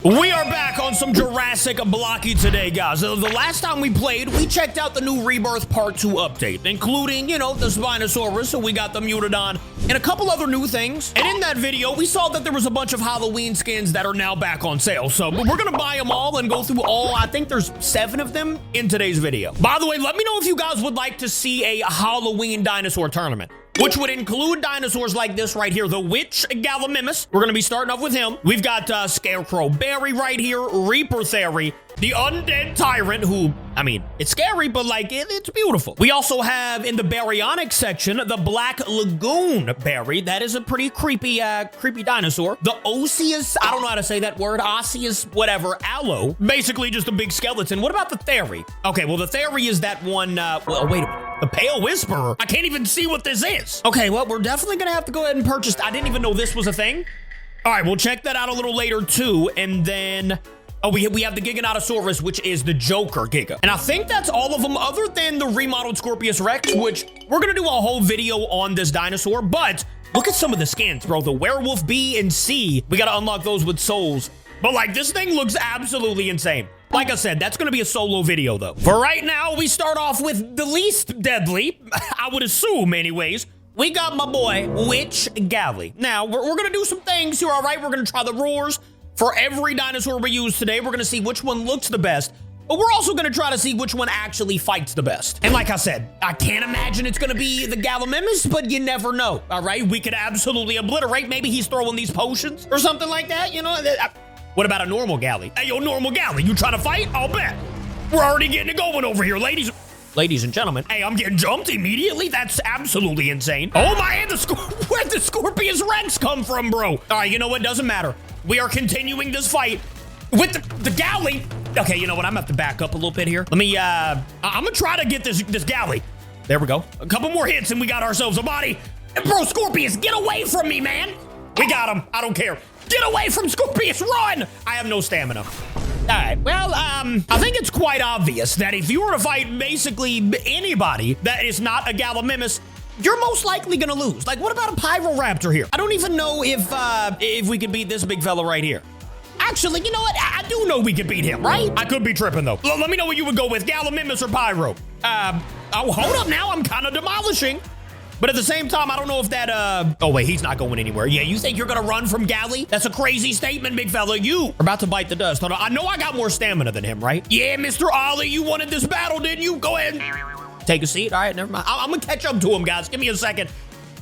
We are back on some Jurassic Blockly today, guys. The last time we played, we checked out the new Rebirth Part 2 update, including, the Spinosaurus, so we got the Mutodon, and a couple other new things. And in that video, we saw that there was a bunch of Halloween skins that are now back on sale. So we're gonna buy them all and go through all, I think there's 7 of them in today's video. By the way, let me know if you guys would like to see a Halloween dinosaur tournament, which would include dinosaurs like this right here, the Witch Gallimimus. We're gonna be starting off with him. We've got Scarecrow Bary right here, Reaper Theri, the Undead Tyrant, who, I mean, it's scary, but like, it's beautiful. We also have in the baryonic section, the Black Lagoon Bary. That is a pretty creepy dinosaur. The Osseus, I don't know how to say that word, Osseus, whatever, allo. Basically just a big skeleton. What about the theri? Okay, well, the theri is that one, well, wait a minute. The Pale Whisperer? I can't even see what this is. Okay, well, we're definitely gonna have to go ahead and purchase. I didn't even know this was a thing. All right, we'll check that out a little later too. And then, oh, we have the Giganotosaurus, which is the Joker Giga. And I think that's all of them other than the remodeled Scorpius Rex, which we're gonna do a whole video on this dinosaur. But look at some of the skins, bro. The Werewolf B and C, we gotta unlock those with souls. But like, this thing looks absolutely insane. Like I said, that's gonna be a solo video though. For right now, we start off with the least deadly, I would assume anyways. We got my boy, Witch Galley. Now, we're gonna do some things here, all right? We're gonna try the roars for every dinosaur we use today. We're gonna see which one looks the best, but we're also gonna try to see which one actually fights the best. And like I said, I can't imagine it's gonna be the Gallimimus, but you never know, all right? We could absolutely obliterate. Maybe he's throwing these potions or something like that, What about a normal galley? Hey, yo, normal galley, you trying to fight? I'll bet. We're already getting it going over here, ladies and gentlemen. Hey, I'm getting jumped immediately? That's absolutely insane. Oh my, and where'd the Scorpius Rex come from, bro? All right, you know what? Doesn't matter. We are continuing this fight with the galley. Okay, you know what? I'm gonna have to back up a little bit here. Let me, I'm gonna try to get this galley. There we go. A couple more hits and we got ourselves a body. And bro, Scorpius, get away from me, man. We got him. I don't care. Get away from Scorpius, run! I have no stamina. All right, well, I think it's quite obvious that if you were to fight basically anybody that is not a Gallimimus, you're most likely gonna lose. Like, what about a Pyroraptor here? I don't even know if we could beat this big fella right here. Actually, you know what? I do know we could beat him, right? I could be tripping though. Let me know what you would go with, Gallimimus or Pyro. Oh, hold up now, I'm kind of demolishing. But at the same time, I don't know if that, oh wait, he's not going anywhere. Yeah, you think you're gonna run from Galley? That's a crazy statement, big fella. You are about to bite the dust. Hold on, I know I got more stamina than him, right? Yeah, Mr. Ollie, you wanted this battle, didn't you? Go ahead and take a seat. All right, never mind. I'm gonna catch up to him, guys. Give me a second.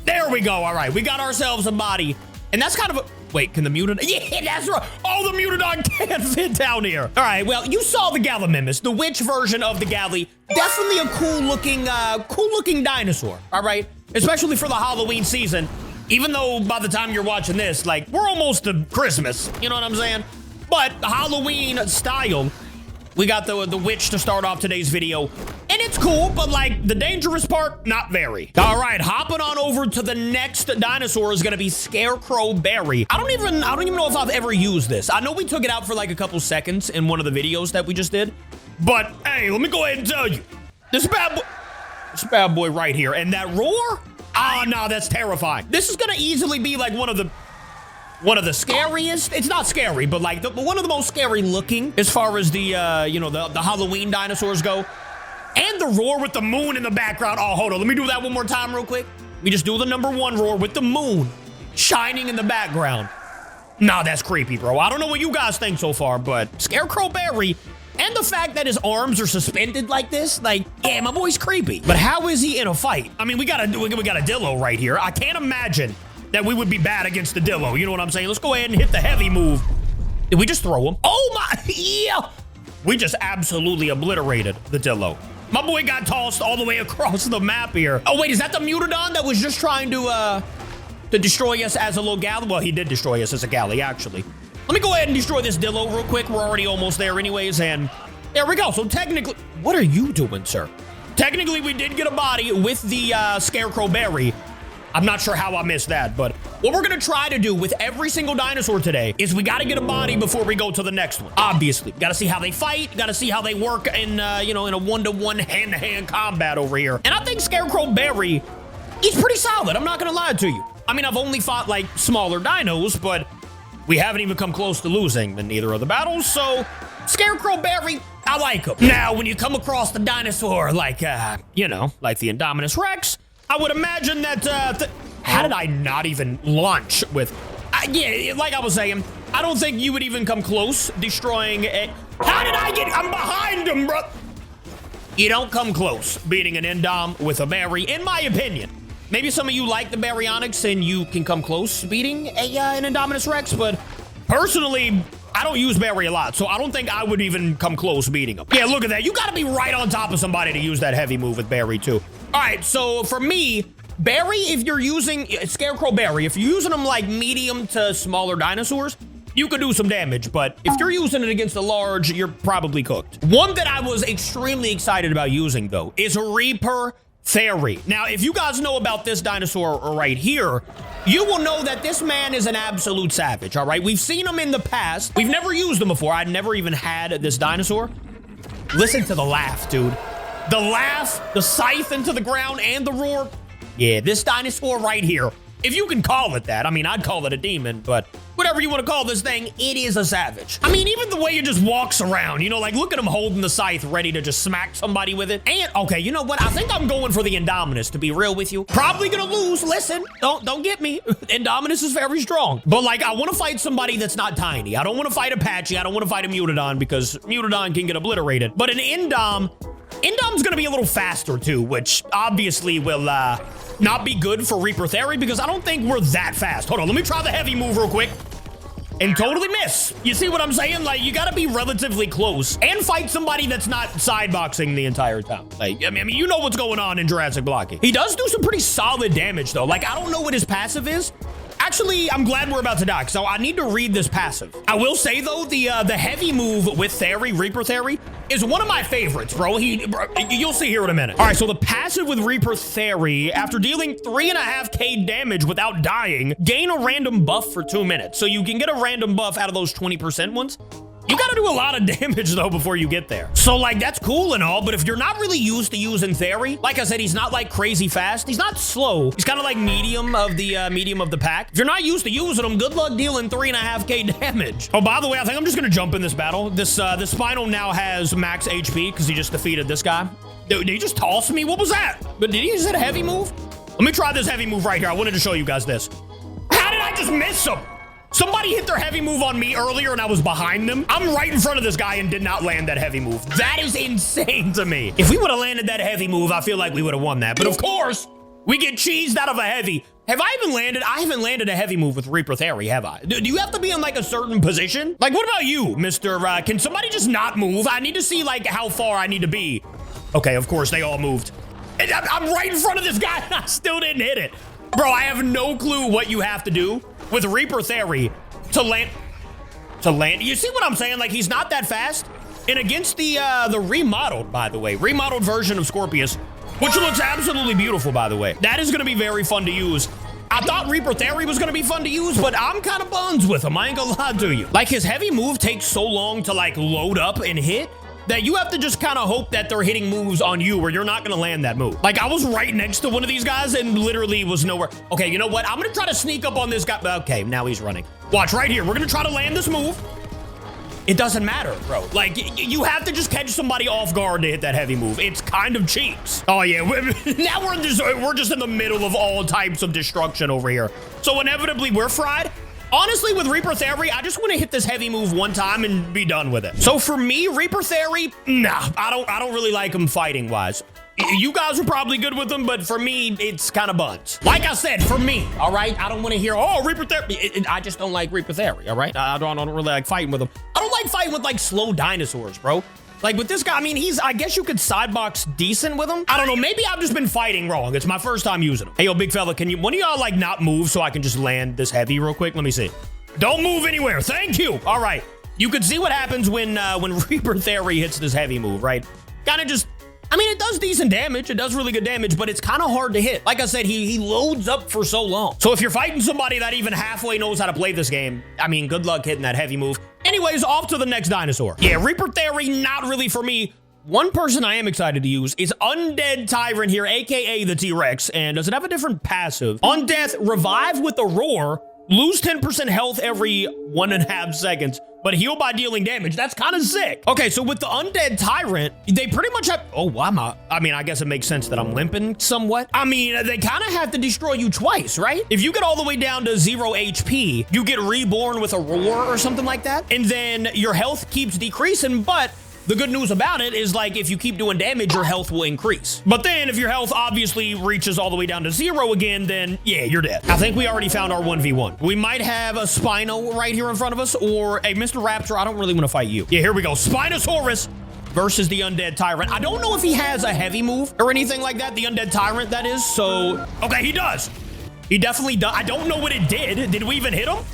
There we go. All right, we got ourselves a body. And that's kind of a, wait, can the Mutodon? Yeah, that's right. Oh, the Mutodon can't fit down here. All right, well, you saw the Gallimimus, the witch version of the Galley. Definitely a cool looking dinosaur, all right? Especially for the Halloween season, even though by the time you're watching this, like, we're almost to Christmas, you know what I'm saying? But Halloween style, we got the witch to start off today's video, and it's cool, but like, the dangerous part, not very. All right, hopping on over to the next dinosaur is gonna be Scarecrow Bary. I don't even know if I've ever used this. I know we took it out for like a couple seconds in one of the videos that we just did, but hey, let me go ahead and tell you, this bad boy right here, and that roar, no, that's terrifying. This is gonna easily be like one of the scariest. It's not scary, but like one of the most scary looking as far as the the Halloween dinosaurs go. And the roar with the moon in the background. Oh, hold on, let me do that one more time real quick. We just do the #1 roar with the moon shining in the background. Nah, that's creepy, bro. I don't know what you guys think so far, but Scarecrow Bary, and the fact that his arms are suspended like this, like, yeah, my boy's creepy. But how is he in a fight? I mean, we got a Dillo right here. I can't imagine that we would be bad against the Dillo. You know what I'm saying? Let's go ahead and hit the heavy move. Did we just throw him? Oh my, yeah. We just absolutely obliterated the Dillo. My boy got tossed all the way across the map here. Oh wait, is that the Mutodon that was just trying to destroy us as a little galley? Well, he did destroy us as a galley, actually. Let me go ahead and destroy this Dillo real quick. We're already almost there anyways, and there we go. So technically, what are you doing, sir? Technically, we did get a body with the Scarecrow Bary. I'm not sure how I missed that, but what we're gonna try to do with every single dinosaur today is we gotta get a body before we go to the next one. Obviously, gotta see how they fight, gotta see how they work in, in a one-to-one, hand-to-hand combat over here. And I think Scarecrow Bary, he's pretty solid. I'm not gonna lie to you. I mean, I've only fought like smaller dinos, but We haven't even come close to losing in neither of the battles, so Scarecrow, Bary, I like them. Now, when you come across the dinosaur, like, you know, like the Indominus Rex, I would imagine that, how did I not even launch with, yeah, like I was saying, I don't think you would even come close destroying it. How did I get, I'm behind him, bro. You don't come close beating an Indom with a Bary, in my opinion. Maybe some of you like the Baryonyx and you can come close beating an Indominus Rex, but personally, I don't use Bary a lot, so I don't think I would even come close beating him. Yeah, look at that. You gotta be right on top of somebody to use that heavy move with Bary too. All right, so for me, Bary, if you're using Scarecrow Bary, if you're using them like medium to smaller dinosaurs, you could do some damage, but if you're using it against a large, you're probably cooked. One that I was extremely excited about using, though, is Reaper Theri. Now, if you guys know about this dinosaur right here, you will know that this man is an absolute savage, all right? We've seen him in the past. We've never used him before. I'd never even had this dinosaur. Listen to the laugh, dude. The laugh, the scythe into the ground, and the roar. Yeah, this dinosaur right here, if you can call it that. I mean, I'd call it a demon, but whatever you want to call this thing, it is a savage. I mean, even the way it just walks around, you know, like look at him holding the scythe ready to just smack somebody with it. And okay, you know what? I think I'm going for the Indominus, to be real with you. Probably gonna lose. Listen, don't get me. Indominus is very strong. But like, I want to fight somebody that's not tiny. I don't want to fight Apache. I don't want to fight a Mutodon because Mutodon can get obliterated. But an Indom's gonna be a little faster too, which obviously will not be good for Reaper Theri because I don't think we're that fast. Hold on, let me try the heavy move real quick. And totally miss. You see what I'm saying? Like, you gotta be relatively close and fight somebody that's not sideboxing the entire time. Like, I mean, you know what's going on in Jurassic Blockade. He does do some pretty solid damage, though. Like, I don't know what his passive is. Actually, I'm glad we're about to die, so I need to read this passive. I will say, though, the heavy move with Theri, Reaper Theri, is one of my favorites, bro. You'll see here in a minute. All right, so the passive with Reaper Theri, after dealing 3.5k damage without dying, gain a random buff for 2 minutes. So you can get a random buff out of those 20% ones. You gotta do a lot of damage, though, before you get there. So, like, that's cool and all, but if you're not really used to using Theri, like I said, he's not, like, crazy fast. He's not slow. He's kind of like medium of the pack. If you're not used to using him, good luck dealing 3.5k damage. Oh, by the way, I think I'm just gonna jump in this battle. This Spinal now has max HP because he just defeated this guy. Did he just toss me? What was that? But did he just hit a heavy move? Let me try this heavy move right here. I wanted to show you guys this. How did I just miss him? Somebody hit their heavy move on me earlier and I was behind them. I'm right in front of this guy and did not land that heavy move. That is insane to me. If we would have landed that heavy move, I feel like we would have won that. But of course, we get cheesed out of a heavy. Have I even landed? I haven't landed a heavy move with Reaper Theri, have I? Do you have to be in like a certain position? Like, what about you, Mr. Can somebody just not move? I need to see like how far I need to be. Okay, of course they all moved. And I'm right in front of this guy and I still didn't hit it. Bro, I have no clue what you have to do with Reaper Theri to land. You see what I'm saying? Like, he's not that fast. And against the remodeled, by the way, remodeled version of Scorpius, which looks absolutely beautiful, by the way. That is going to be very fun to use. I thought Reaper Theri was going to be fun to use, but I'm kind of buns with him. I ain't gonna lie to you. Like, his heavy move takes so long to, like, load up and hit that you have to just kind of hope that they're hitting moves on you where you're not going to land that move. Like, I was right next to one of these guys and literally was nowhere. Okay, you know what? I'm going to try to sneak up on this guy. Okay, now he's running. Watch right here. We're going to try to land this move. It doesn't matter, bro. Like, you have to just catch somebody off guard to hit that heavy move. It's kind of cheats. Oh, yeah. Now we're just in the middle of all types of destruction over here. So inevitably, we're fried. Honestly, with Reaper Theri, I just want to hit this heavy move one time and be done with it. So for me, Reaper Theri, nah, I don't really like him fighting wise. You guys are probably good with him, but for me, it's kind of buns. Like I said, for me, all right? I don't want to hear, oh, Reaper Theri. I just don't like Reaper Theri, all right? I don't really like fighting with him. I don't like fighting with, like, slow dinosaurs, bro. Like, with this guy, I mean, I guess you could sidebox decent with him. I don't know, maybe I've just been fighting wrong. It's my first time using him. Hey, yo, big fella, one of y'all, like, not move so I can just land this heavy real quick? Let me see. Don't move anywhere. Thank you. All right. You can see what happens when Reaper Theri hits this heavy move, right? Kind of just, I mean, it does decent damage. It does really good damage, but it's kind of hard to hit. Like I said, he loads up for so long. So if you're fighting somebody that even halfway knows how to play this game, I mean, good luck hitting that heavy move. Anyways, off to the next dinosaur. Yeah, Reaper Theri, not really for me. One person I am excited to use is Undead Tyrant here, aka the T-Rex. And does it have a different passive? On death, revive with a roar. Lose 10% health every 1.5 seconds, but heal by dealing damage. That's kind of sick. Okay, so with the Undead Tyrant, they pretty much have... Oh, I mean, I guess it makes sense that I'm limping somewhat. I mean, they kind of have to destroy you twice, right? If you get all the way down to 0 HP, you get reborn with a roar or something like that, and then your health keeps decreasing, but... The good news about it is, like, if you keep doing damage, your health will increase. But then if your health obviously reaches all the way down to 0 again, then yeah, you're dead. I think we already found our 1v1. We might have a Spino right here in front of us, or a Mr. Raptor. I don't really want to fight you. Yeah, here we go. Spinosaurus versus the Undead Tyrant. I don't know if he has a heavy move or anything like that. The Undead Tyrant, that is. So, okay, he does. He definitely does. I don't know what it did. Did we even hit him?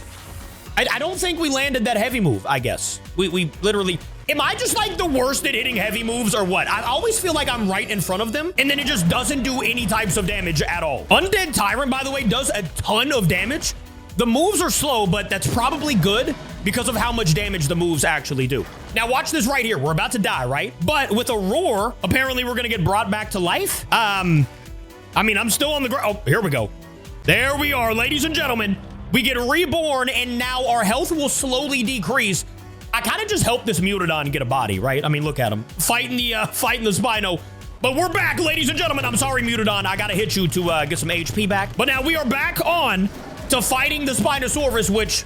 I don't think we landed that heavy move, I guess. We literally... Am I just like the worst at hitting heavy moves or what? I always feel like I'm right in front of them and then it just doesn't do any types of damage at all. Undead Tyrant, by the way, does a ton of damage. The moves are slow, but that's probably good because of how much damage the moves actually do. Now watch this right here. We're about to die, right? But with a roar, apparently we're gonna get brought back to life. I mean, I'm still on the ground. Oh, here we go. There we are, ladies and gentlemen. We get reborn and now our health will slowly decrease. I kind of just helped this Mutodon get a body, right? I mean, look at him fighting the Spino. But we're back, ladies and gentlemen. I'm sorry, Mutodon. I gotta hit you to get some HP back. But now we are back on to fighting the Spinosaurus, which,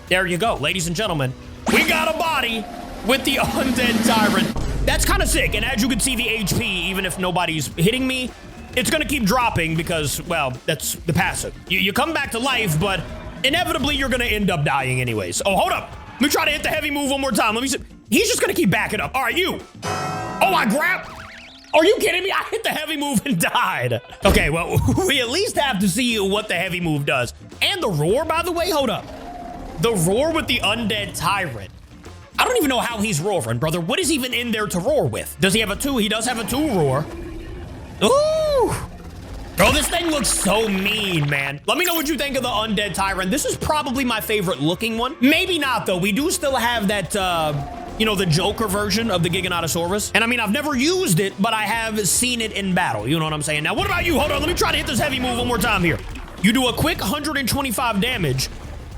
there you go, ladies and gentlemen. We got a body with the Undead Tyrant. That's kind of sick. And as you can see, the HP, even if nobody's hitting me, it's gonna keep dropping because, well, that's the passive. You come back to life, but inevitably you're gonna end up dying anyways. Oh, hold up. Let me try to hit the heavy move one more time. Let me see. He's just gonna keep backing up. All right, you. Oh, I grabbed. Are you kidding me? I hit the heavy move and died. Okay, well, we at least have to see what the heavy move does. And the roar, by the way, hold up. The roar with the Undead Tyrant. I don't even know how he's roaring, brother. What is even in there to roar with? Does he have a 2? He does have a 2 roar. Ooh. Bro, this thing looks so mean, man. Let me know what you think of the Undead Tyrant. This is probably my favorite looking one. Maybe not, though. We do still have that, you know, the Joker version of the Giganotosaurus. And I mean, I've never used it, but I have seen it in battle. You know what I'm saying? Now, what about you? Hold on. Let me try to hit this heavy move one more time here. You do a quick 125 damage.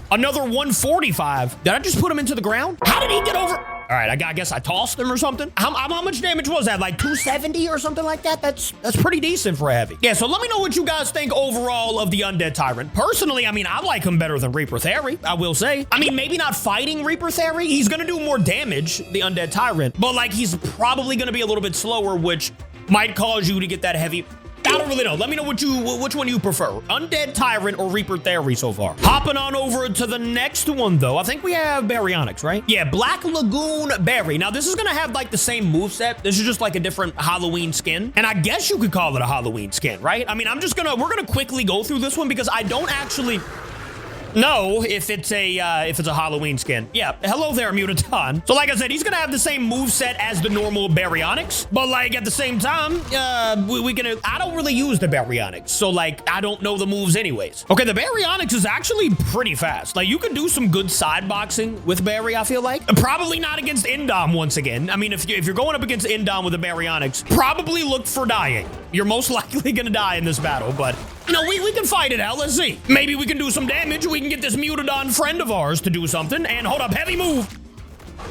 Another 145. Did I just put him into the ground? How did he get over? All right, I guess I tossed him or something. How much damage was that? Like 270 or something like that? That's pretty decent for a heavy. Yeah, so let me know what you guys think overall of the Undead Tyrant. Personally, I mean, I like him better than Reaper Theri, I will say. I mean, maybe not fighting Reaper Theri. He's gonna do more damage, the Undead Tyrant, but like he's probably gonna be a little bit slower, which might cause you to get that heavy. I don't really know. Let me know which one you prefer. Undead Tyrant or Reaper Theri so far. Hopping on over to the next one, though. I think we have Baryonyx, right? Yeah, Black Lagoon Bary. Now, this is going to have, like, the same moveset. This is just, like, a different Halloween skin. And I guess you could call it a Halloween skin, right? I mean, we're going to quickly go through this one because I don't actually know if it's a Halloween skin. Yeah, hello there, Mutodon. So like I said, he's gonna have the same moveset as the normal Baryonyx, but like at the same time, I don't really use the Baryonyx, so like I don't know the moves anyways. Okay, the Baryonyx is actually pretty fast. Like you can do some good side boxing with Bary, I feel like. Probably not against Indom once again. I mean, if you're going up against Indom with the Baryonyx, probably look for dying. You're most likely gonna die in this battle, but you know, we can fight it out. Let's see. Maybe we can do some damage. We can get this Mutodon friend of ours to do something. And hold up, heavy move.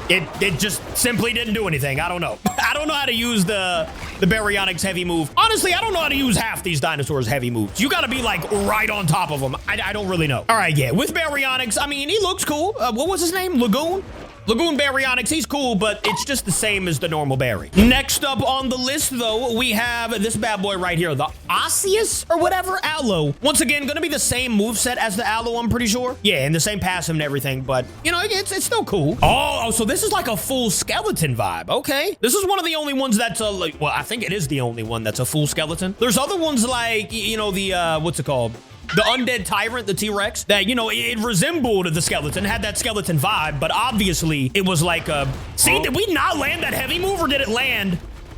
It just simply didn't do anything. I don't know. I don't know how to use the Baryonyx heavy move. Honestly, I don't know how to use half these dinosaurs' heavy moves. You gotta be like right on top of them. I don't really know. All right, yeah, with Baryonyx, I mean, he looks cool. What was his name? Lagoon? Lagoon Baryonyx, he's cool, but it's just the same as the normal Bary. Next up on the list, though, we have this bad boy right here, the Osseus or whatever, Allo. Once again, gonna be the same moveset as the Allo, I'm pretty sure. Yeah, and the same passive and everything, but, you know, it's still cool. Oh, so this is like a full skeleton vibe. Okay. This is one of the only ones that's like, well, I think it is the only one that's a full skeleton. There's other ones like, you know, the, what's it called? The Undead Tyrant, the T-Rex, that, you know, it resembled the skeleton, had that skeleton vibe, but obviously it was like a... See, did we not land that heavy move, or did it land?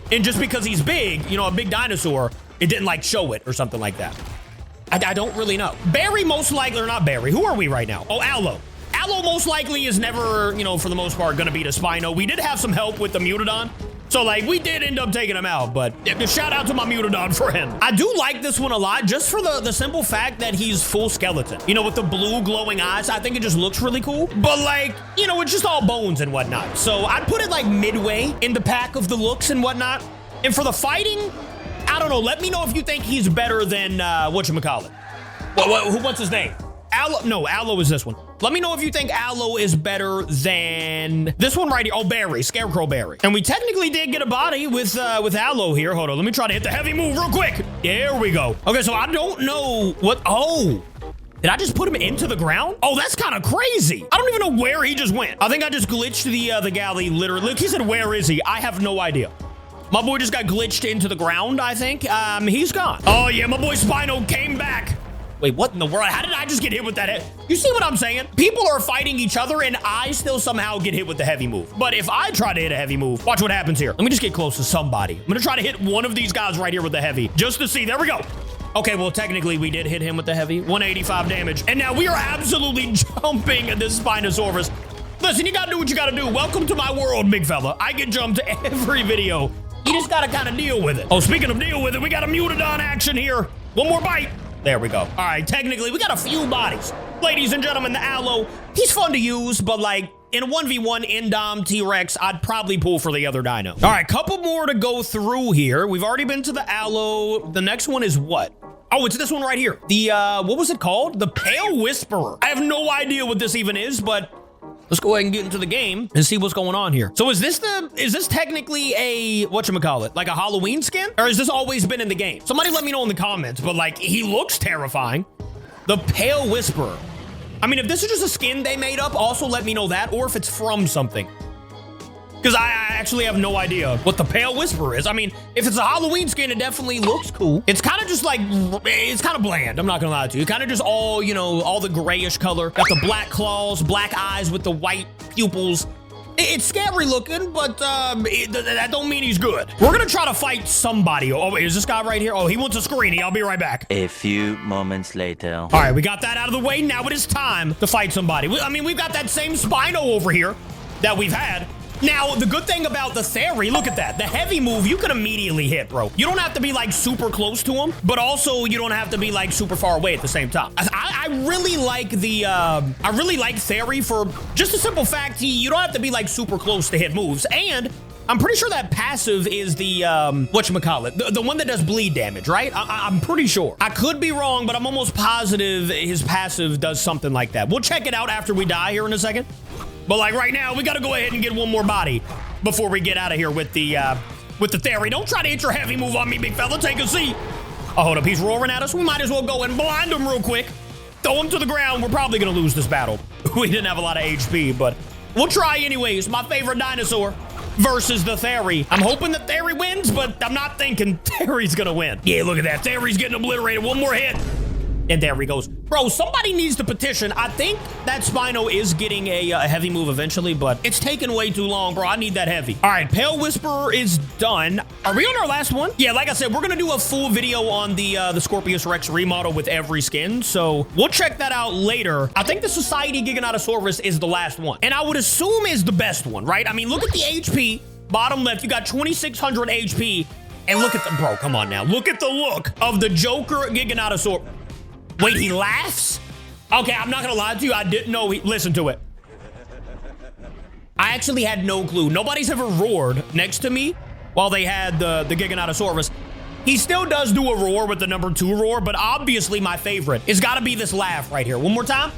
And just because he's big, you know, a big dinosaur, it didn't, like, show it or something like that. I don't really know. Bary most likely, or not Bary, who are we right now? Oh, Allo. Allo most likely is never, you know, for the most part, gonna beat a Spino. We did have some help with the Mutodon, So, like, we did end up taking him out, but shout out to my Mutodon for him. I do like this one a lot, just for the simple fact that he's full skeleton. You know, with the blue glowing eyes, I think it just looks really cool. But, like, you know, it's just all bones and whatnot. So I'd put it, like, midway in the pack of the looks and whatnot. And for the fighting, I don't know. Let me know if you think he's better than, whatchamacallit. What's his name? Allo, no, Allo is this one. Let me know if you think Allo is better than this one right here. Oh, Bary, Scarecrow Bary. And we technically did get a body with Allo here. Hold on, let me try to hit the heavy move real quick. There we go. Okay, so I don't know what, oh. Did I just put him into the ground? Oh, that's kind of crazy. I don't even know where he just went. I think I just glitched the galley literally. Look, he said, where is he? I have no idea. My boy just got glitched into the ground, I think. He's gone. Oh yeah, my boy Spino came back. Wait, what in the world? How did I just get hit with that? You see what I'm saying? People are fighting each other and I still somehow get hit with the heavy move. But if I try to hit a heavy move, watch what happens here. Let me just get close to somebody. I'm gonna try to hit one of these guys right here with the heavy, just to see. There we go. Okay, well, technically we did hit him with the heavy. 185 damage. And now we are absolutely jumping this Spinosaurus. Listen, you gotta do what you gotta do. Welcome to my world, big fella. I get jumped every video. You just gotta kind of deal with it. Oh, speaking of deal with it, we got a Mutodon action here. One more bite. There we go. All right, technically, we got a few bodies. Ladies and gentlemen, the Allo, he's fun to use, but like in a 1v1 Indom T-Rex, I'd probably pull for the other dino. All right, couple more to go through here. We've already been to the Allo. The next one is what? Oh, it's this one right here. The, what was it called? The Pale Whisperer. I have no idea what this even is, but let's go ahead and get into the game and see what's going on here. So is this technically a, whatchamacallit, like a Halloween skin? Or has this always been in the game? Somebody let me know in the comments, but like, he looks terrifying. The Pale Whisperer. I mean, if this is just a skin they made up, also let me know that, or if it's from something. Because I actually have no idea what the Pale Whisperer is. I mean, if it's a Halloween skin, it definitely looks cool. It's kind of just like, it's kind of bland. I'm not gonna lie to you. Kind of just all, you know, all the grayish color. Got the black claws, black eyes with the white pupils. It's scary looking, but that don't mean he's good. We're gonna try to fight somebody. Oh, wait, is this guy right here? Oh, he wants a screeny. I'll be right back. A few moments later. All right, we got that out of the way. Now it is time to fight somebody. I mean, we've got that same Spino over here that we've had. Now, the good thing about the Theri, look at that. The heavy move, you can immediately hit, bro. You don't have to be like super close to him, but also you don't have to be like super far away at the same time. I really like the, I really like Theri for just the simple fact you don't have to be like super close to hit moves. And I'm pretty sure that passive is the, whatchamacallit, the one that does bleed damage, right? I'm pretty sure. I could be wrong, but I'm almost positive his passive does something like that. We'll check it out after we die here in a second. But like right now, we gotta go ahead and get one more body before we get out of here with the Theri. Don't try to hit your heavy move on me, big fella. Take a seat. Oh, hold up, he's roaring at us. We might as well go and blind him real quick. Throw him to the ground. We're probably gonna lose this battle. We didn't have a lot of HP, but we'll try anyways. My favorite dinosaur versus the Theri. I'm hoping the Theri wins, but I'm not thinking Theri's gonna win. Yeah, look at that. Theri's getting obliterated. One more hit. And there he goes. Bro, somebody needs to petition. I think that Spino is getting a heavy move eventually, but it's taking way too long, bro. I need that heavy. All right, Pale Whisperer is done. Are we on our last one? Yeah, like I said, we're gonna do a full video on the Scorpius Rex remodel with every skin, so we'll check that out later. I think the Society Giganotosaurus is the last one, and I would assume is the best one, right? I mean, look at the HP. Bottom left, you got 2,600 HP, and look at the, bro, come on now. Look at the look of the Joker Giganotosaurus. Wait, he laughs? Okay, I'm not gonna lie to you. I didn't know he, listen to it. I actually had no clue. Nobody's ever roared next to me while they had the Giganotosaurus. He still does do a roar with the number 2 roar, but obviously my favorite is gotta be this laugh right here. One more time.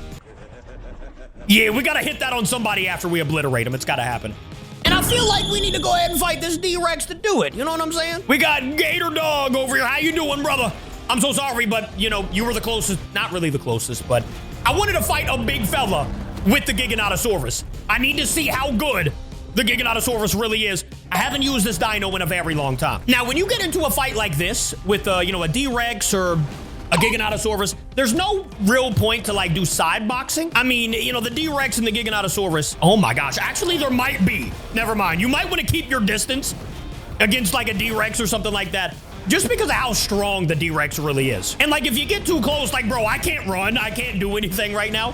Yeah, we gotta hit that on somebody after we obliterate him. It's gotta happen. And I feel like we need to go ahead and fight this D-Rex to do it. You know what I'm saying? We got Gator Dog over here. How you doing, brother? I'm so sorry, but, you know, you were the closest. Not really the closest, but I wanted to fight a big fella with the Giganotosaurus. I need to see how good the Giganotosaurus really is. I haven't used this dino in a very long time. Now, when you get into a fight like this with, you know, a D-Rex or a Giganotosaurus, there's no real point to, like, do side boxing. I mean, you know, the D-Rex and the Giganotosaurus, oh my gosh, actually there might be. Never mind. You might want to keep your distance against, like, a D-Rex or something like that. Just because of how strong the D-Rex really is. And like, if you get too close, like, bro, I can't run. I can't do anything right now.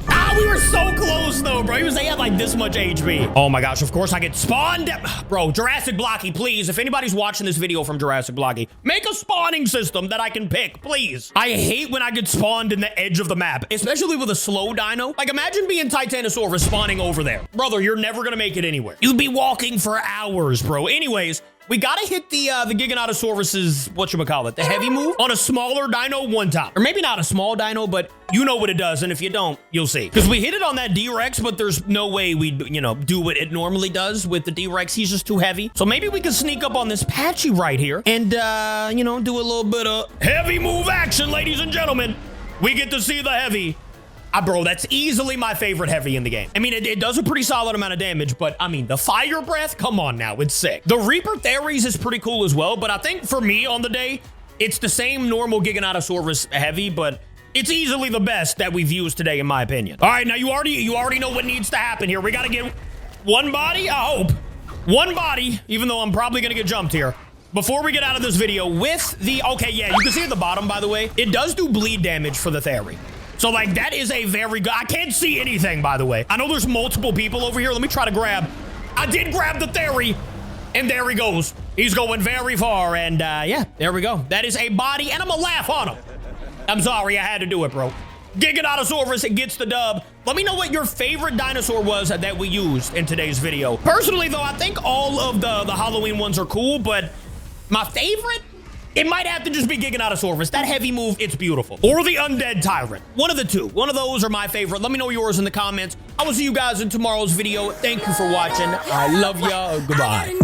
Ah, we were so close though, bro. He had like this much HP. Oh my gosh, of course I get spawned. Bro, Jurassic Blocky, please. If anybody's watching this video from Jurassic Blocky, make a spawning system that I can pick, please. I hate when I get spawned in the edge of the map, especially with a slow dino. Like imagine being Titanosaurus spawning over there. Brother, you're never gonna make it anywhere. You'd be walking for hours, bro. Anyways, we gotta hit the Giganotosaurus's, whatchamacallit, the heavy move on a smaller dino one time. Or maybe not a small dino, but you know what it does, and if you don't, you'll see. Because we hit it on that D-Rex, but there's no way we'd, you know, do what it normally does with the D-Rex. He's just too heavy. So maybe we can sneak up on this Patchy right here and, you know, do a little bit of heavy move action, ladies and gentlemen. We get to see the heavy. Bro, that's easily my favorite heavy in the game. I mean, it does a pretty solid amount of damage, but I mean, the fire breath, come on now, it's sick. The Reaper Theris is pretty cool as well, but I think for me on the day, it's the same normal Giganotosaurus heavy, but it's easily the best that we've used today, in my opinion. All right, now you already know what needs to happen here. We gotta get one body, I hope. One body, even though I'm probably gonna get jumped here. Before we get out of this video with the, okay, yeah, you can see at the bottom, by the way, it does do bleed damage for the Theri. So like that is a very good, I can't see anything by the way. I know there's multiple people over here. Let me try to grab. I did grab the Theri and there he goes. He's going very far and yeah, there we go. That is a body and I'm gonna laugh on him. I'm sorry, I had to do it, bro. Giganotosaurus gets the dub. Let me know what your favorite dinosaur was that we used in today's video. Personally though, I think all of the Halloween ones are cool, but my favorite, it might have to just be Giganotosaurus. That heavy move, it's beautiful. Or the Undead Tyrant. One of the two. One of those are my favorite. Let me know yours in the comments. I will see you guys in tomorrow's video. Thank you for watching. I love y'all. Goodbye.